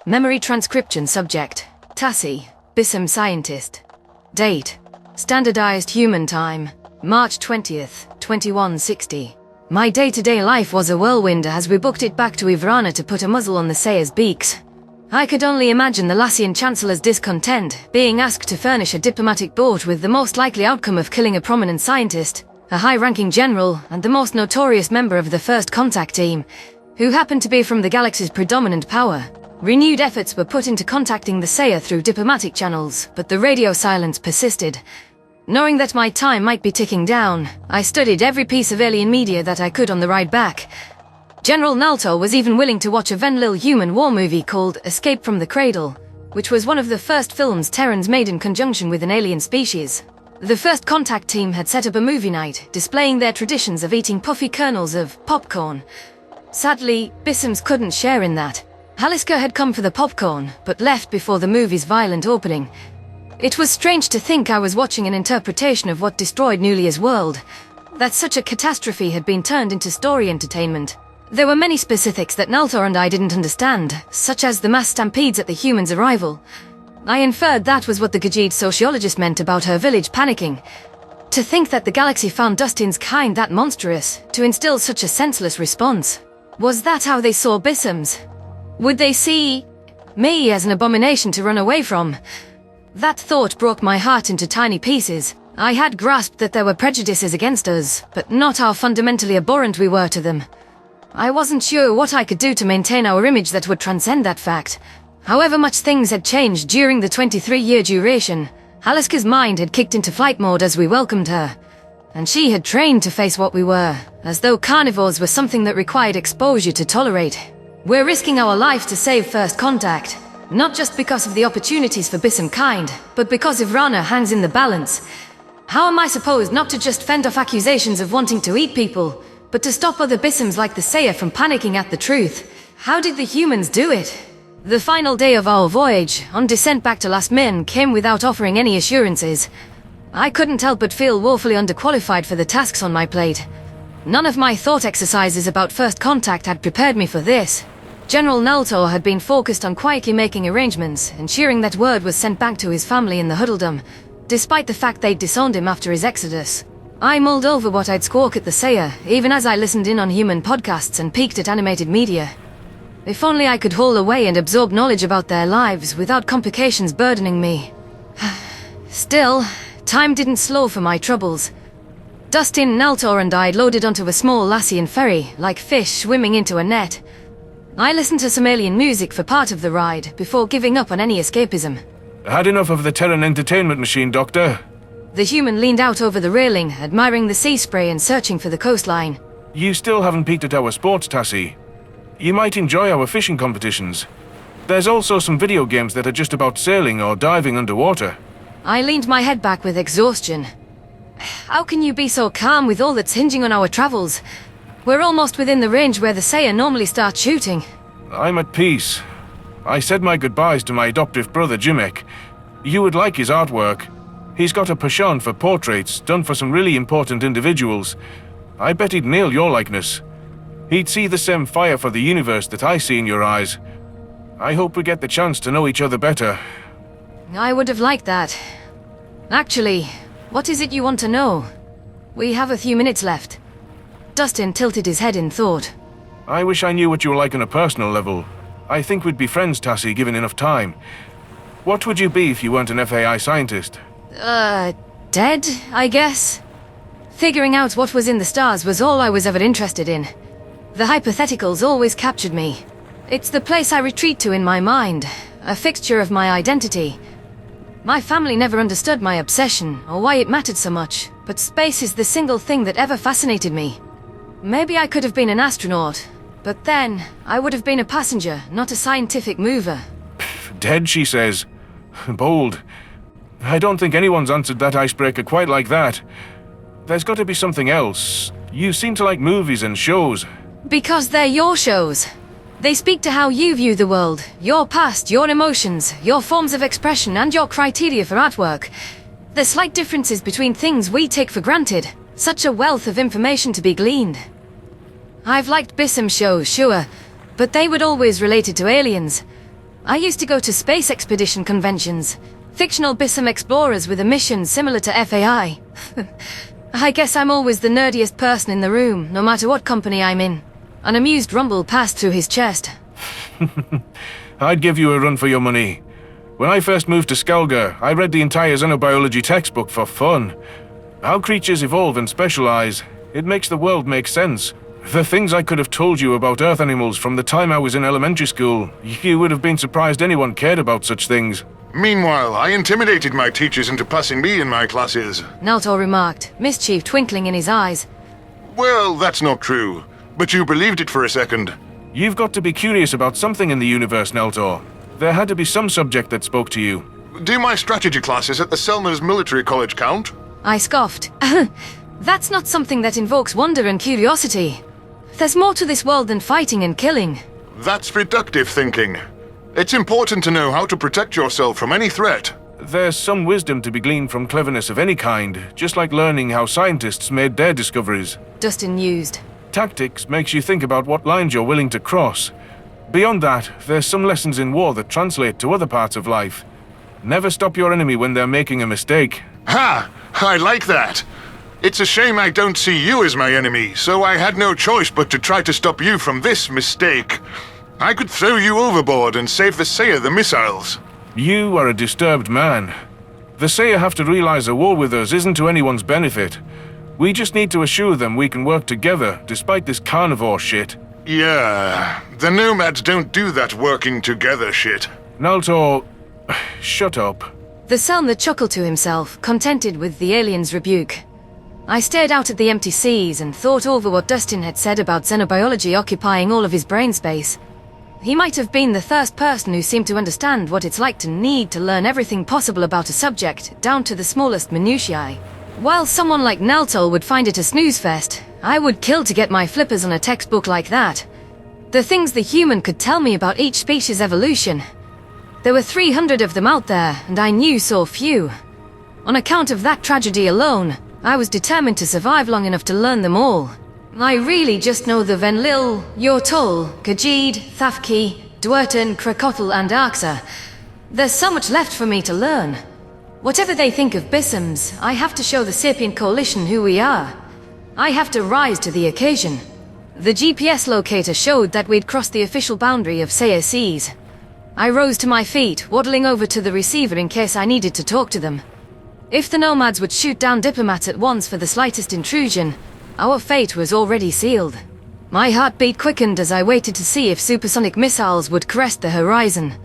Memory transcription subject. Tassi, Bissem scientist. Date. Standardized human time. March 20th, 2160. My day-to-day life was a whirlwind as we booked it back to Ivrana to put a muzzle on the Sayers' beaks. I could only imagine the Lassian Chancellor's discontent, being asked to furnish a diplomatic boat with the most likely outcome of killing a prominent scientist, a high-ranking general, and the most notorious member of the First Contact team, who happened to be from the galaxy's predominant power. Renewed efforts were put into contacting the Sayer through diplomatic channels, but the radio silence persisted. Knowing that my time might be ticking down, I studied every piece of alien media that I could on the ride back. General Nalto was even willing to watch a Venlil human war movie called Escape from the Cradle, which was one of the first films Terrans made in conjunction with an alien species. The First Contact team had set up a movie night, displaying their traditions of eating puffy kernels of popcorn. Sadly, Bissems couldn't share in that. Haliska had come for the popcorn, but left before the movie's violent opening. It was strange to think I was watching an interpretation of what destroyed Nulia's world, that such a catastrophe had been turned into story entertainment. There were many specifics that Naltor and I didn't understand, such as the mass stampedes at the humans' arrival. I inferred that was what the Gajid sociologist meant about her village panicking. To think that the galaxy found Dustin's kind that monstrous, to instill such a senseless response. Was that how they saw Bissems? Would they see me as an abomination to run away from? That thought broke my heart into tiny pieces. I had grasped that there were prejudices against us, but not how fundamentally abhorrent we were to them. I wasn't sure what I could do to maintain our image that would transcend that fact. However much things had changed during the 23-year duration, Haliska's mind had kicked into flight mode as we welcomed her. And she had trained to face what we were, as though carnivores were something that required exposure to tolerate. We're risking our life to save First Contact. Not just because of the opportunities for Bissem kind, but because Ivrana hangs in the balance. How am I supposed not to just fend off accusations of wanting to eat people, but to stop other Bissems like the Sayer from panicking at the truth? How did the humans do it? The final day of our voyage, on descent back to Last Min, came without offering any assurances. I couldn't help but feel woefully underqualified for the tasks on my plate. None of my thought exercises about First Contact had prepared me for this. General Naltor had been focused on quietly making arrangements, ensuring that word was sent back to his family in the Huddledom, despite the fact they'd disowned him after his exodus. I mulled over what I'd squawk at the Sayer, even as I listened in on human podcasts and peeked at animated media. If only I could haul away and absorb knowledge about their lives without complications burdening me. Still, time didn't slow for my troubles. Dustin, Naltor and I loaded onto a small Lassian ferry, like fish swimming into a net. I listened to some alien music for part of the ride, before giving up on any escapism. Had enough of the Terran entertainment machine, Doctor? The human leaned out over the railing, admiring the sea spray and searching for the coastline. You still haven't peeked at our sports, Tassi. You might enjoy our fishing competitions. There's also some video games that are just about sailing or diving underwater. I leaned my head back with exhaustion. How can you be so calm with all that's hinging on our travels? We're almost within the range where the Sayer normally starts shooting. I'm at peace. I said my goodbyes to my adoptive brother Jimek. You would like his artwork. He's got a penchant for portraits done for some really important individuals. I bet he'd nail your likeness. He'd see the same fire for the universe that I see in your eyes. I hope we get the chance to know each other better. I would have liked that. Actually, what is it you want to know? We have a few minutes left. Dustin tilted his head in thought. I wish I knew what you were like on a personal level. I think we'd be friends, Tassi, given enough time. What would you be if you weren't an FAI scientist? Dead, I guess? Figuring out what was in the stars was all I was ever interested in. The hypotheticals always captured me. It's the place I retreat to in my mind, a fixture of my identity. My family never understood my obsession, or why it mattered so much, but space is the single thing that ever fascinated me. Maybe I could have been an astronaut, but then I would have been a passenger, not a scientific mover. Dead, she says. Bold. I don't think anyone's answered that icebreaker quite like that. There's got to be something else. You seem to like movies and shows. Because they're your shows. They speak to how you view the world, your past, your emotions, your forms of expression, and your criteria for artwork. There's slight differences between things we take for granted. Such a wealth of information to be gleaned. I've liked Bissem shows, sure, but they would always related to aliens. I used to go to space expedition conventions. Fictional Bissem explorers with a mission similar to FAI. I guess I'm always the nerdiest person in the room, no matter what company I'm in. An amused rumble passed through his chest. I'd give you a run for your money. When I first moved to Skelger, I read the entire xenobiology textbook for fun. How creatures evolve and specialize, it makes the world make sense. The things I could have told you about Earth animals from the time I was in elementary school, you would have been surprised anyone cared about such things. Meanwhile, I intimidated my teachers into passing me in my classes. Naltor remarked, mischief twinkling in his eyes. Well, that's not true. But you believed it for a second. You've got to be curious about something in the universe, Naltor. There had to be some subject that spoke to you. Do my strategy classes at the Selmer's Military College count? I scoffed. That's not something that invokes wonder and curiosity. There's more to this world than fighting and killing. That's reductive thinking. It's important to know how to protect yourself from any threat. There's some wisdom to be gleaned from cleverness of any kind, just like learning how scientists made their discoveries. Dustin mused. Tactics makes you think about what lines you're willing to cross. Beyond that, there's some lessons in war that translate to other parts of life. Never stop your enemy when they're making a mistake. Ha! I like that! It's a shame I don't see you as my enemy, so I had no choice but to try to stop you from this mistake. I could throw you overboard and save the Seiya the missiles. You are a disturbed man. The Seiya have to realize a war with us isn't to anyone's benefit. We just need to assure them we can work together, despite this carnivore shit. Yeah, the nomads don't do that working together shit. Naltor, shut up. The Selmer chuckled to himself, contented with the alien's rebuke. I stared out at the empty seas and thought over what Dustin had said about xenobiology occupying all of his brain space. He might have been the first person who seemed to understand what it's like to need to learn everything possible about a subject, down to the smallest minutiae. While someone like Naltor would find it a snooze fest, I would kill to get my flippers on a textbook like that. The things the human could tell me about each species' evolution. There were 300 of them out there, and I knew so few. On account of that tragedy alone, I was determined to survive long enough to learn them all. I really just know the Venlil, Yortol, Khajiit, Thafki, Dwerten, Krakotl and Arxur. There's so much left for me to learn. Whatever they think of Bissems, I have to show the Sapient Coalition who we are. I have to rise to the occasion. The GPS locator showed that we'd crossed the official boundary of Seiya Seas. I rose to my feet, waddling over to the receiver in case I needed to talk to them. If the nomads would shoot down diplomats at once for the slightest intrusion, our fate was already sealed. My heartbeat quickened as I waited to see if supersonic missiles would crest the horizon.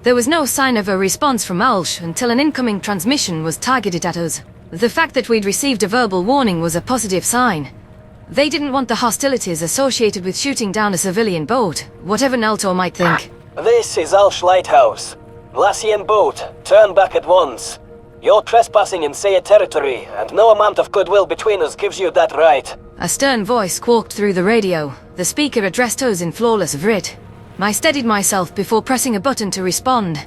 There was no sign of a response from Ulsh until an incoming transmission was targeted at us. The fact that we'd received a verbal warning was a positive sign. They didn't want the hostilities associated with shooting down a civilian boat, whatever Naltor might think. This is Ulsh Lighthouse. Lassian boat, turn back at once. You're trespassing in Seiya territory, and no amount of goodwill between us gives you that right. A stern voice squawked through the radio. The speaker addressed us in flawless Vrit. I steadied myself before pressing a button to respond.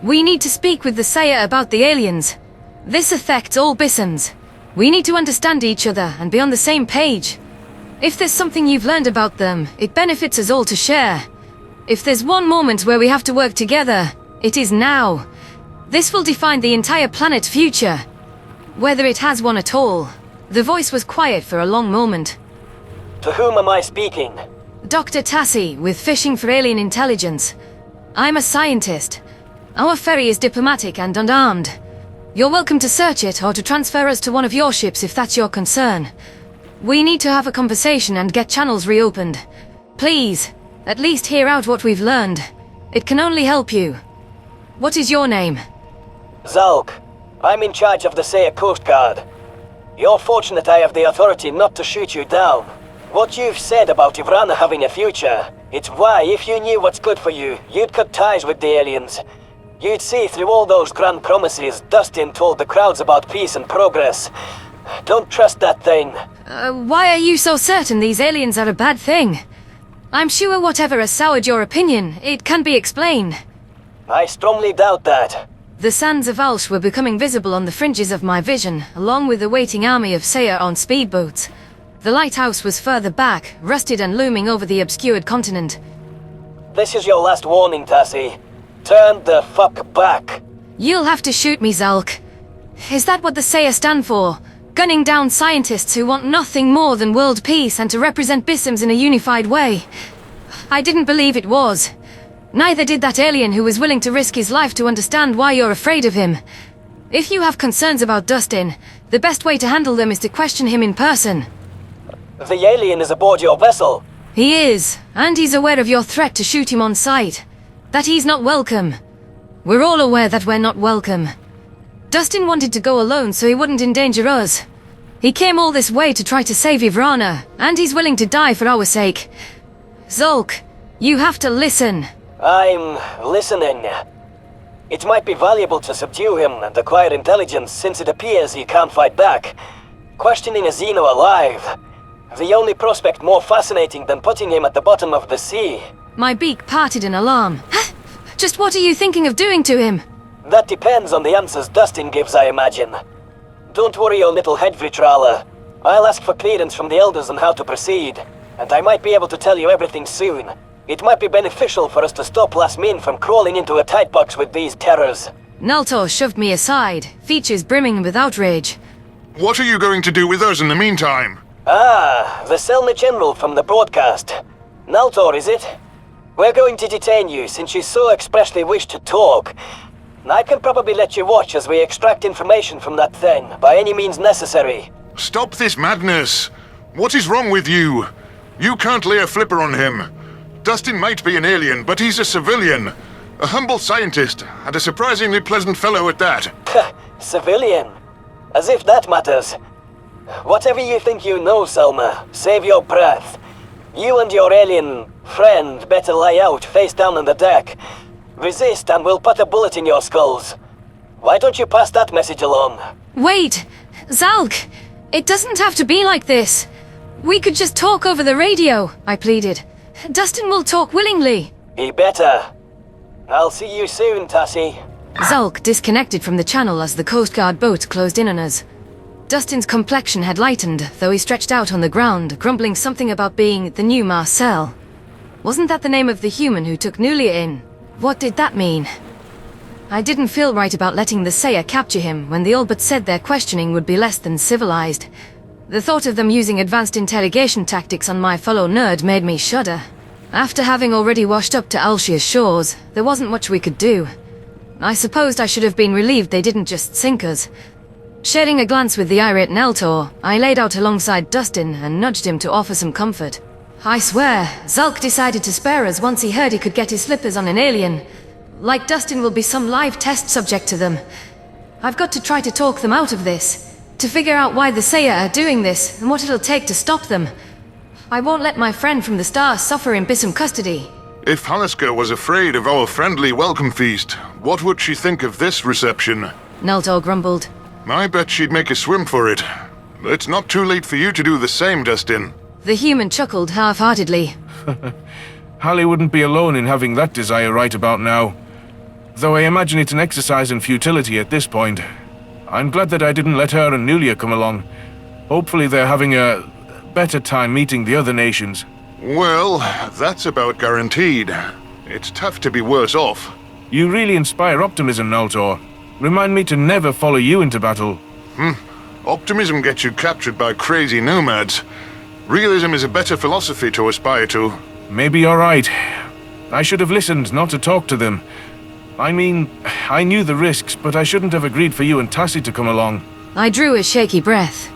We need to speak with the Seiya about the aliens. This affects all Bissems. We need to understand each other and be on the same page. If there's something you've learned about them, it benefits us all to share. If there's one moment where we have to work together, it is now. This will define the entire planet's future. Whether it has one at all. The voice was quiet for a long moment. To whom am I speaking? Dr. Tassi, with Fishing for Alien Intelligence. I'm a scientist. Our ferry is diplomatic and unarmed. You're welcome to search it or to transfer us to one of your ships if that's your concern. We need to have a conversation and get channels reopened. Please, at least hear out what we've learned. It can only help you. What is your name? Zalk. I'm in charge of the Seiya Coast Guard. You're fortunate I have the authority not to shoot you down. What you've said about Ivrana having a future, it's why if you knew what's good for you, you'd cut ties with the aliens. You'd see through all those grand promises Dustin told the crowds about peace and progress. Don't trust that thing. Why are you so certain these aliens are a bad thing? I'm sure whatever has soured your opinion, it can be explained. I strongly doubt that. The sands of Ulsh were becoming visible on the fringes of my vision, along with the waiting army of Seiya on speedboats. The lighthouse was further back, rusted and looming over the obscured continent. This is your last warning, Tassi. Turn the fuck back. You'll have to shoot me, Zalk. Is that what the Saya stand for? Gunning down scientists who want nothing more than world peace and to represent Bissems in a unified way? I didn't believe it was. Neither did that alien who was willing to risk his life to understand why you're afraid of him. If you have concerns about Dustin, the best way to handle them is to question him in person. The alien is aboard your vessel. He is, and he's aware of your threat to shoot him on sight. That he's not welcome. We're all aware that we're not welcome. Dustin wanted to go alone so he wouldn't endanger us. He came all this way to try to save Ivrana, and he's willing to die for our sake. Zolk, you have to listen. I'm listening. It might be valuable to subdue him and acquire intelligence since it appears he can't fight back. Questioning a Xeno alive. The only prospect more fascinating than putting him at the bottom of the sea. My beak parted in alarm. Just what are you thinking of doing to him? That depends on the answers Dustin gives, I imagine. Don't worry your little head, Vitrala. I'll ask for clearance from the Elders on how to proceed, and I might be able to tell you everything soon. It might be beneficial for us to stop Lasmin from crawling into a tight box with these terrors. Naltor shoved me aside, features brimming with outrage. What are you going to do with us in the meantime? Ah, the Selma General from the broadcast. Naltor, is it? We're going to detain you since you so expressly wish to talk. I can probably let you watch as we extract information from that thing, by any means necessary. Stop this madness! What is wrong with you? You can't lay a flipper on him. Dustin might be an alien, but he's a civilian. A humble scientist, and a surprisingly pleasant fellow at that. Civilian? As if that matters. Whatever you think you know, Selma, save your breath. You and your alien friend better lie out face down on the deck. Resist and we'll put a bullet in your skulls. Why don't you pass that message along? Wait! Zalk! It doesn't have to be like this. We could just talk over the radio, I pleaded. Dustin will talk willingly. He better. I'll see you soon, Tassi. Zalk disconnected from the channel as the Coast Guard boat closed in on us. Dustin's complexion had lightened, though he stretched out on the ground, grumbling something about being the new Marcel. Wasn't that the name of the human who took Nulia in? What did that mean? I didn't feel right about letting the Saya capture him when the Albert said their questioning would be less than civilized. The thought of them using advanced interrogation tactics on my fellow nerd made me shudder. After having already washed up to Arxur's shores, there wasn't much we could do. I supposed I should have been relieved they didn't just sink us. Sharing a glance with the irate Neltor, I laid out alongside Dustin and nudged him to offer some comfort. I swear, Zalk decided to spare us once he heard he could get his slippers on an alien. Like Dustin will be some live test subject to them. I've got to try to talk them out of this, to figure out why the Saya are doing this and what it'll take to stop them. I won't let my friend from the stars suffer in Bissem custody. If Halaska was afraid of our friendly welcome feast, what would she think of this reception? Neltor grumbled. I bet she'd make a swim for it. It's not too late for you to do the same, Dustin. The human chuckled half-heartedly. Hallie wouldn't be alone in having that desire right about now. Though I imagine it's an exercise in futility at this point. I'm glad that I didn't let her and Nulia come along. Hopefully they're having a better time meeting the other nations. Well, that's about guaranteed. It's tough to be worse off. You really inspire optimism, Naltor. Remind me to never follow you into battle. Optimism gets you captured by crazy nomads. Realism is a better philosophy to aspire to. Maybe you're right. I should have listened, not to talk to them. I mean, I knew the risks, but I shouldn't have agreed for you and Tassi to come along. I drew a shaky breath.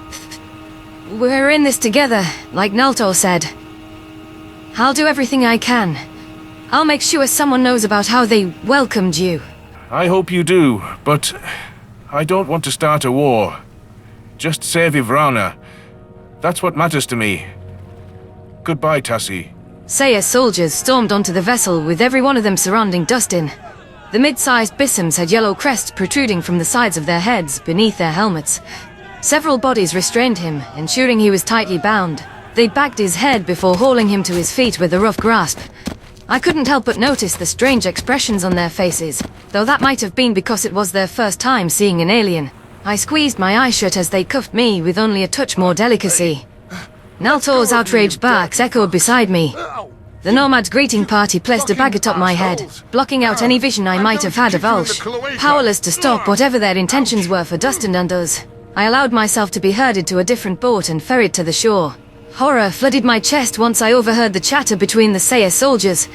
We're in this together, like Naltor said. I'll do everything I can. I'll make sure someone knows about how they welcomed you. I hope you do, but I don't want to start a war. Just save Ivrana. That's what matters to me. Goodbye, Tassi. Saya soldiers stormed onto the vessel, with every one of them surrounding Dustin. The mid-sized Bissems had yellow crests protruding from the sides of their heads, beneath their helmets. Several bodies restrained him, ensuring he was tightly bound. They bagged his head before hauling him to his feet with a rough grasp. I couldn't help but notice the strange expressions on their faces, though that might have been because it was their first time seeing an alien. I squeezed my eye shut as they cuffed me with only a touch more delicacy. Naltor's outraged barks echoed beside me. The Nomad's greeting party placed a bag atop my head, blocking out any vision I might have had of Ulsh. Powerless to stop whatever their intentions were for Dustin and us, I allowed myself to be herded to a different boat and ferried to the shore. Horror flooded my chest once I overheard the chatter between the Saya soldiers.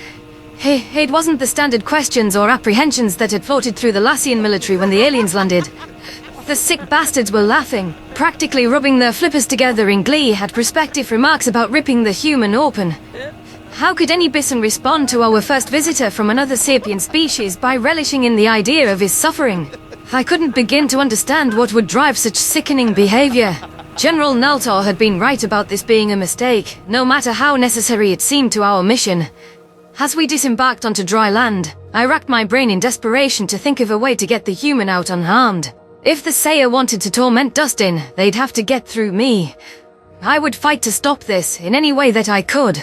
It wasn't the standard questions or apprehensions that had floated through the Lassian military when the aliens landed. The sick bastards were laughing, practically rubbing their flippers together in glee at prospective remarks about ripping the human open. How could any Bissem respond to our first visitor from another sapient species by relishing in the idea of his suffering? I couldn't begin to understand what would drive such sickening behavior. General Naltor had been right about this being a mistake, no matter how necessary it seemed to our mission. As we disembarked onto dry land, I racked my brain in desperation to think of a way to get the human out unharmed. If the Saya wanted to torment Dustin, they'd have to get through me. I would fight to stop this in any way that I could.